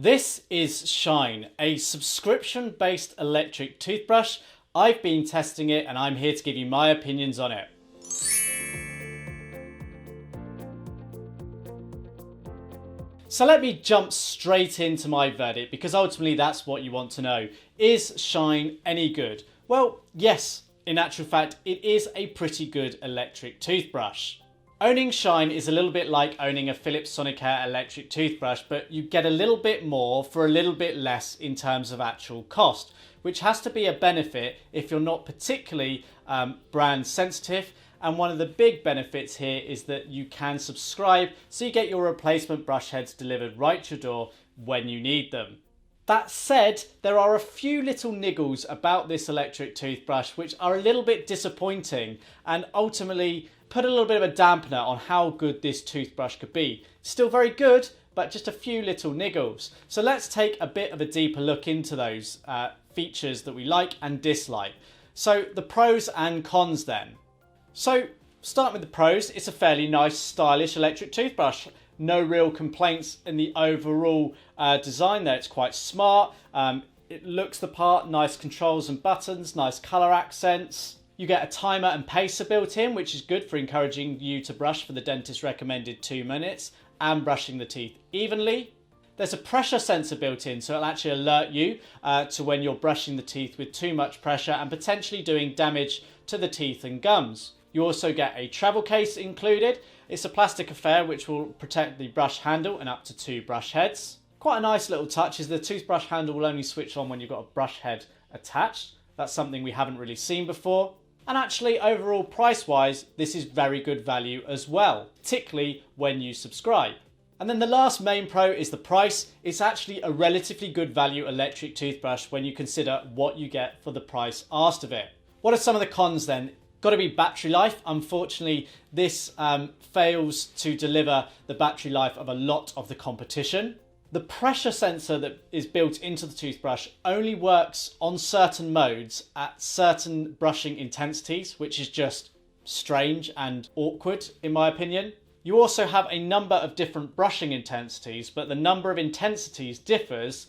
This is Shyn, a subscription-based electric toothbrush. I've been testing it and I'm here to give you my opinions on it. So let me jump straight into my verdict, because ultimately that's what you want to know. Is Shyn any good? Well, yes, in actual fact, it is a pretty good electric toothbrush. Owning Shyn is a little bit like owning a Philips Sonicare electric toothbrush, but you get a little bit more for a little bit less in terms of actual cost, which has to be a benefit if you're not particularly brand sensitive. And one of the big benefits here is that you can subscribe, so you get your replacement brush heads delivered right to your door when you need them. That said, there are a few little niggles about this electric toothbrush which are a little bit disappointing and ultimately put a little bit of a dampener on how good this toothbrush could be. Still very good, but just a few little niggles. So let's take a bit of a deeper look into those features that we like and dislike. So the pros and cons then. So starting with the pros, it's a fairly nice, stylish electric toothbrush. No real complaints in the overall design there. It's quite smart. It looks the part, nice controls and buttons, nice colour accents. You get a timer and pacer built in, which is good for encouraging you to brush for the dentist recommended 2 minutes and brushing the teeth evenly. There's a pressure sensor built in, so it'll actually alert you to when you're brushing the teeth with too much pressure and potentially doing damage to the teeth and gums. You also get a travel case included. It's a plastic affair which will protect the brush handle and up to 2 brush heads. Quite a nice little touch is the toothbrush handle will only switch on when you've got a brush head attached. That's something we haven't really seen before. And actually, overall price-wise, this is very good value as well, particularly when you subscribe. And then the last main pro is the price. It's actually a relatively good value electric toothbrush when you consider what you get for the price asked of it. What are some of the cons then? Got to be battery life. Unfortunately, this fails to deliver the battery life of a lot of the competition. The pressure sensor that is built into the toothbrush only works on certain modes at certain brushing intensities, which is just strange and awkward in my opinion. You also have a number of different brushing intensities, but the number of intensities differs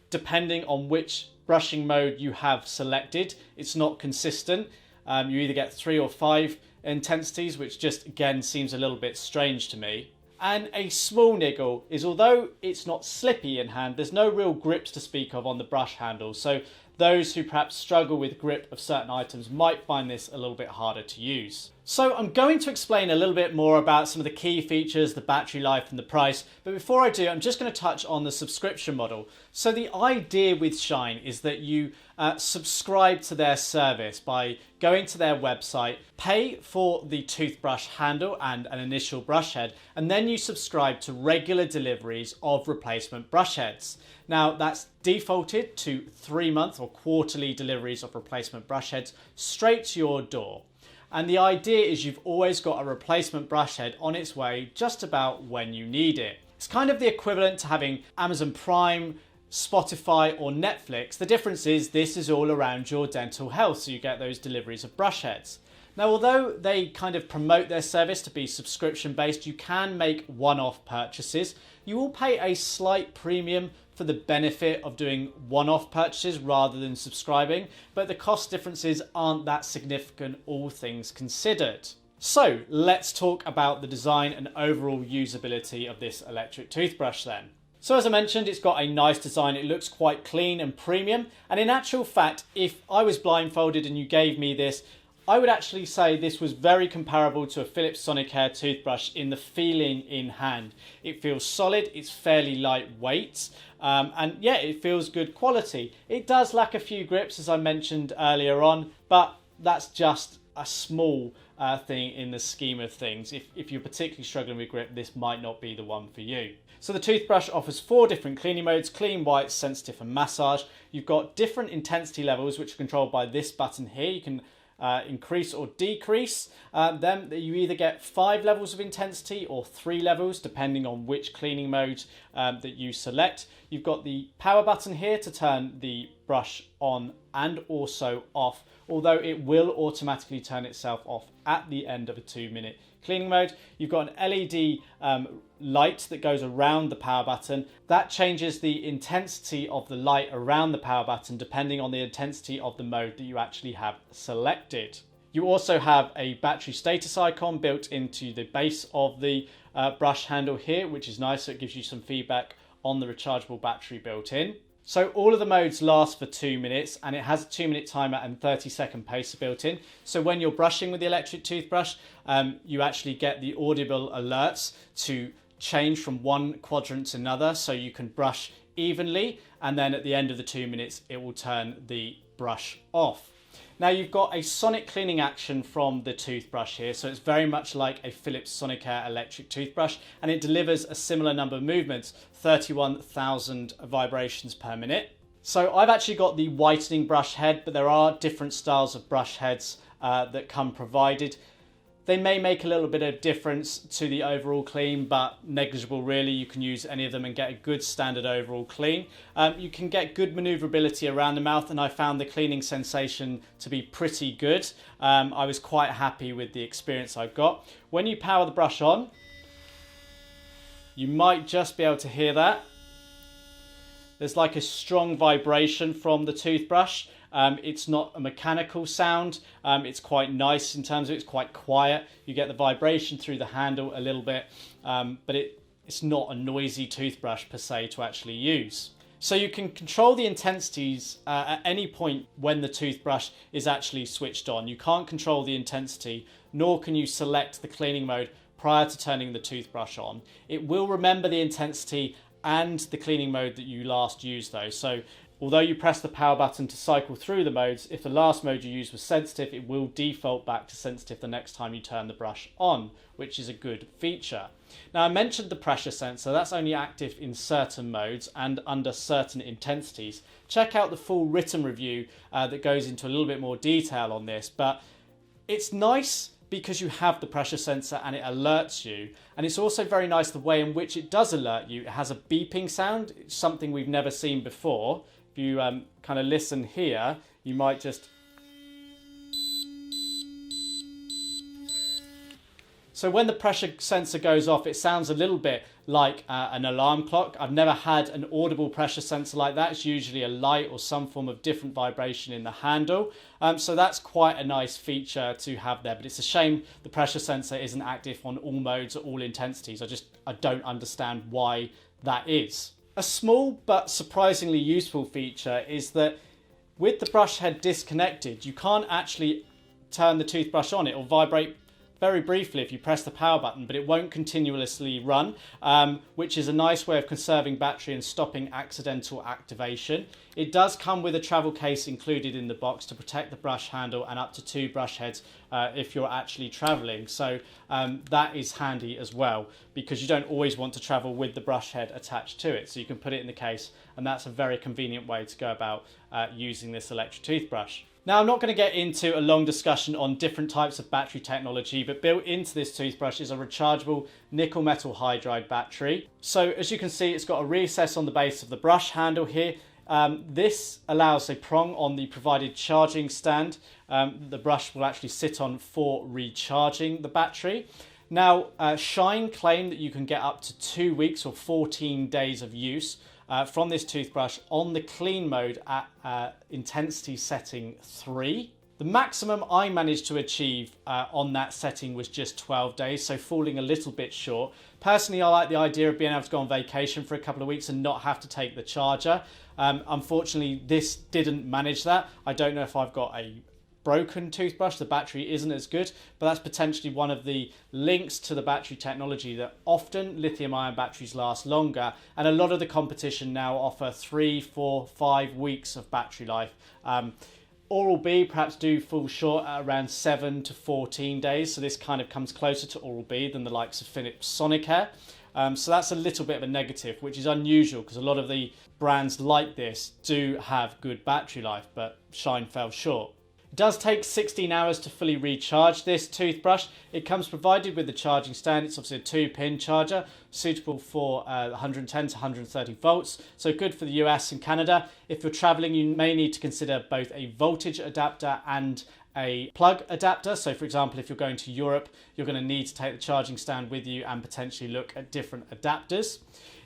depending on which brushing mode you have selected. It's not consistent. You either get 3 or 5 intensities, which just again seems a little bit strange to me. And a small niggle is, although it's not slippy in hand, there's no real grips to speak of on the brush handle. So those who perhaps struggle with grip of certain items might find this a little bit harder to use. So I'm going to explain a little bit more about some of the key features, the battery life and the price. But before I do, I'm just going to touch on the subscription model. So the idea with Shyn is that you subscribe to their service by going to their website, pay for the toothbrush handle and an initial brush head, and then you subscribe to regular deliveries of replacement brush heads. Now that's defaulted to 3-month or quarterly deliveries of replacement brush heads straight to your door. And the idea is you've always got a replacement brush head on its way just about when you need it. It's kind of the equivalent to having Amazon Prime, Spotify or Netflix. The difference is this is all around your dental health, so you get those deliveries of brush heads. Now, although they kind of promote their service to be subscription based, you can make one-off purchases. You will pay a slight premium for the benefit of doing one-off purchases rather than subscribing, but the cost differences aren't that significant, all things considered. So let's talk about the design and overall usability of this electric toothbrush then. So as I mentioned, it's got a nice design. It looks quite clean and premium. And in actual fact, if I was blindfolded and you gave me this, I would actually say this was very comparable to a Philips Sonicare toothbrush in the feeling in hand. It feels solid, it's fairly lightweight, and yeah, it feels good quality. It does lack a few grips, as I mentioned earlier on, but that's just a small thing in the scheme of things. If you're particularly struggling with grip, this might not be the one for you. So the toothbrush offers 4 different cleaning modes: clean, white, sensitive and massage. You've got different intensity levels which are controlled by this button here. You can increase or decrease them. You either get 5 levels of intensity or 3 levels depending on which cleaning mode that you select. You've got the power button here to turn the brush on and also off, although it will automatically turn itself off at the end of a 2-minute cleaning mode. You've got an LED light that goes around the power button. That changes the intensity of the light around the power button depending on the intensity of the mode that you actually have selected. You also have a battery status icon built into the base of the brush handle here, which is nice, so it gives you some feedback on the rechargeable battery built in. So all of the modes last for 2 minutes, and it has a 2-minute timer and 30-second pacer built in. So when you're brushing with the electric toothbrush, you actually get the audible alerts to change from one quadrant to another, so you can brush evenly, and then at the end of the 2 minutes it will turn the brush off. Now you've got a sonic cleaning action from the toothbrush here, so it's very much like a Philips Sonicare electric toothbrush, and it delivers a similar number of movements, 31,000 vibrations per minute. So I've actually got the whitening brush head, but there are different styles of brush heads that come provided. They may make a little bit of difference to the overall clean, but negligible really. You can use any of them and get a good standard overall clean. You can get good maneuverability around the mouth, and I found the cleaning sensation to be pretty good. I was quite happy with the experience I got. When you power the brush on, you might just be able to hear that. There's like a strong vibration from the toothbrush. It's not a mechanical sound. It's quite nice in terms of it's quite quiet. You get the vibration through the handle a little bit, but it's not a noisy toothbrush per se to actually use. So you can control the intensities at any point when the toothbrush is actually switched on. You can't control the intensity, nor can you select the cleaning mode prior to turning the toothbrush on. It will remember the intensity and the cleaning mode that you last used though. So although you press the power button to cycle through the modes, if the last mode you used was sensitive, it will default back to sensitive the next time you turn the brush on, which is a good feature. Now I mentioned the pressure sensor. That's only active in certain modes and under certain intensities. Check out the full written review that goes into a little bit more detail on this, but it's nice because you have the pressure sensor and it alerts you. And it's also very nice the way in which it does alert you. It has a beeping sound. It's something we've never seen before. If you kind of listen here, you might just... So when the pressure sensor goes off, it sounds a little bit like an alarm clock. I've never had an audible pressure sensor like that. It's usually a light or some form of different vibration in the handle. So that's quite a nice feature to have there. But it's a shame the pressure sensor isn't active on all modes or all intensities. I don't understand why that is. A small but surprisingly useful feature is that with the brush head disconnected, you can't actually turn the toothbrush on. It will vibrate very briefly if you press the power button, but it won't continuously run, which is a nice way of conserving battery and stopping accidental activation. It does come with a travel case included in the box to protect the brush handle and up to 2 brush heads if you're actually traveling. So that is handy as well, because you don't always want to travel with the brush head attached to it. So you can put it in the case, and that's a very convenient way to go about using this electric toothbrush. Now, I'm not going to get into a long discussion on different types of battery technology, but built into this toothbrush is a rechargeable nickel metal hydride battery. So as you can see, it's got a recess on the base of the brush handle here. This allows a prong on the provided charging stand. The brush will actually sit on for recharging the battery. Now, Shyn claim that you can get up to 2 weeks or 14 days of use from this toothbrush on the clean mode at intensity setting 3. The maximum I managed to achieve on that setting was just 12 days, so falling a little bit short. Personally, I like the idea of being able to go on vacation for a couple of weeks and not have to take the charger. Unfortunately, this didn't manage that. I don't know if I've got a broken toothbrush, the battery isn't as good, but that's potentially one of the links to the battery technology, that often lithium-ion batteries last longer, and a lot of the competition now offer 3, 4, 5 weeks of battery life. Oral-B perhaps do fall short at around 7 to 14 days, so this kind of comes closer to Oral-B than the likes of Philips Sonicare. So that's a little bit of a negative, which is unusual because a lot of the brands like this do have good battery life, but Shyn fell short. It does take 16 hours to fully recharge this toothbrush. It comes provided with the charging stand. It's obviously a 2-pin charger, suitable for 110 to 130 volts, so good for the US and Canada. If you're traveling, you may need to consider both a voltage adapter and a plug adapter. So for example, if you're going to Europe, you're going to need to take the charging stand with you and potentially look at different adapters.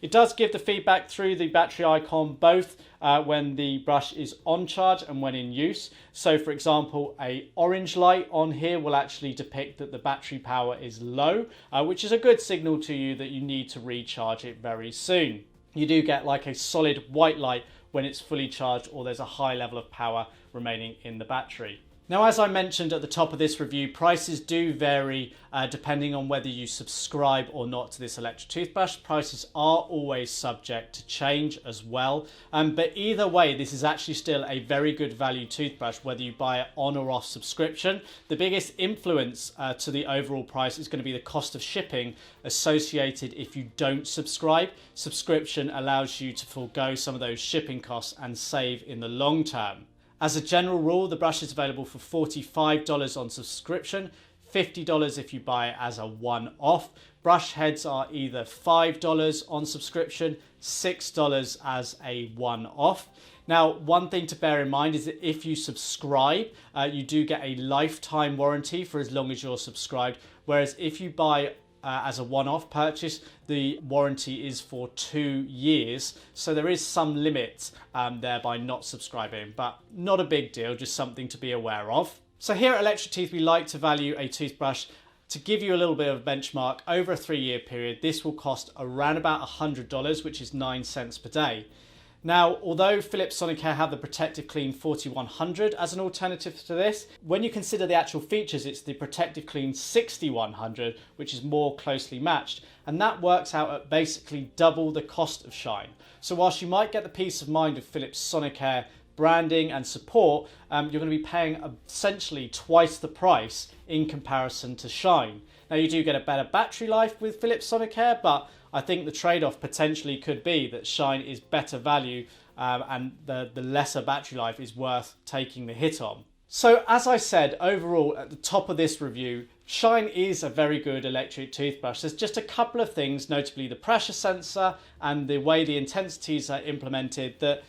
It does give the feedback through the battery icon, both when the brush is on charge and when in use. So for example, a orange light on here will actually depict that the battery power is low, which is a good signal to you that you need to recharge it very soon. You do get like a solid white light when it's fully charged or there's a high level of power remaining in the battery. Now, as I mentioned at the top of this review, prices do vary depending on whether you subscribe or not to this electric toothbrush. Prices are always subject to change as well. But either way, this is actually still a very good value toothbrush, whether you buy it on or off subscription. The biggest influence to the overall price is going to be the cost of shipping associated if you don't subscribe. Subscription allows you to forego some of those shipping costs and save in the long term. As a general rule, the brush is available for $45 on subscription, $50 if you buy it as a one-off. Brush heads are either $5 on subscription, $6 as a one-off. Now, one thing to bear in mind is that if you subscribe, you do get a lifetime warranty for as long as you're subscribed, whereas if you buy as a one-off purchase, the warranty is for 2 years. So there is some limit there by not subscribing, but not a big deal, just something to be aware of. So here at Electric Teeth, we like to value a toothbrush. To give you a little bit of a benchmark, over a 3-year period, this will cost around about $100, which is 9 cents per day. Now, although Philips Sonicare have the Protective Clean 4100 as an alternative to this, when you consider the actual features, it's the Protective Clean 6100, which is more closely matched. And that works out at basically double the cost of Shyn. So whilst you might get the peace of mind of Philips Sonicare branding and support, you're going to be paying essentially twice the price in comparison to Shyn. Now, you do get a better battery life with Philips Sonicare, but I think the trade-off potentially could be that Shyn is better value and the lesser battery life is worth taking the hit on. So as I said, overall at the top of this review, Shyn is a very good electric toothbrush. There's just a couple of things, notably the pressure sensor and the way the intensities are implemented, that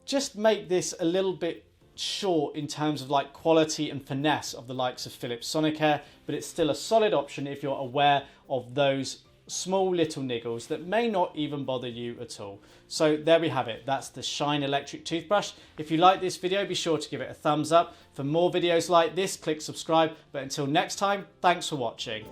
just make this a little bit short in terms of like quality and finesse of the likes of Philips Sonicare, but it's still a solid option if you're aware of those small little niggles that may not even bother you at all. So there we have it. That's the Shyn electric toothbrush. If you like this video, be sure to give it a thumbs up. For more videos like this, click subscribe. But until next time, thanks for watching.